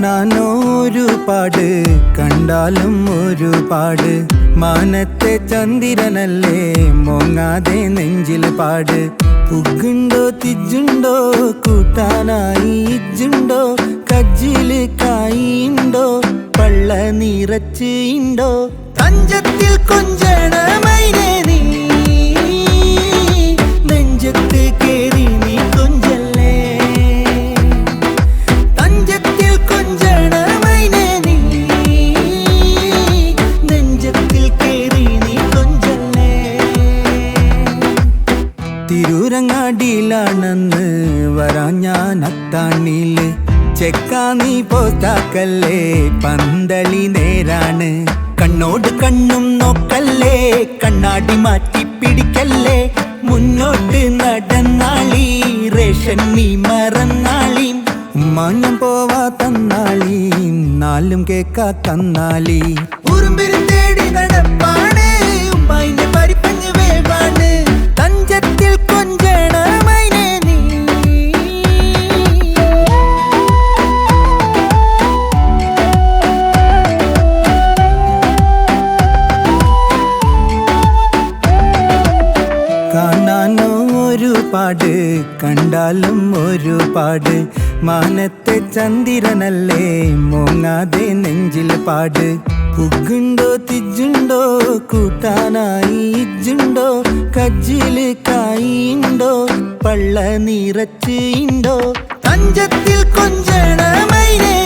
കാണാനൊരുപാട് കണ്ടാലും ഒരുപാട് മാനത്തെ ചന്ദ്രനല്ലേ മോങ്ങാതെ നെഞ്ചിൽ പാട് പുഗുണ്ടോ തിജുണ്ടോ കൂട്ടാനായി ഇജുണ്ടോ കജ്ജില് കായിണ്ടോ പള്ള നിറച്ച് ഇണ്ടോ തഞ്ചത്തിൽ കൊഞ്ചണ മൈനേ നീ നെഞ്ചത്ത് കേറി നീ കൊഞ്ചല്ലേ തഞ്ചത്തിൽ കൊഞ്ചണ മൈനേ നീ നെഞ്ചത്തിൽ കേറി നീ കൊഞ്ചല്ലേ തിരൂരങ്ങാടിയിലാണെന്ന് വരാൻ ഞാൻ അത്താണിയില് ചെക്കാ നീ പോത്താക്കല്ലേ പന്തളി നേരാണ് കണ്ണോട് കണ്ണും നോക്കല്ലേ കണ്ണാടി മാറ്റി പിടിക്കല്ലേ മുന്നോട്ട് നടന്നാളി റേഷൻ നീ മറന്നാളി ഉമ്മാഞ്ഞം പോവാ തന്നാളി നാലും കേക്കാ തന്നാളി ഉറുമ്പിരും തേടി നടപ്പാണ് ഉമ്മായിന്റെ പരിപ്പഞ്ഞ് വേവാണ് തഞ്ചത്തിൽ കൊഞ്ചണ മൈനേ നീ ഒരുപാട് കണ്ടാലും ഒരുപാട് മാനത്തെ ചന്ദ്രനല്ലേ മോങ്ങാതെ നെഞ്ചിൽ പാട് പുഗുണ്ടോ തിജുണ്ടോ കൂട്ടാനായി ഇജുണ്ടോ കജ്ജില് കായിണ്ടോ പള്ള നിറച്ച് ഇണ്ടോ തഞ്ചത്തിൽ കൊഞ്ചണ മൈനേ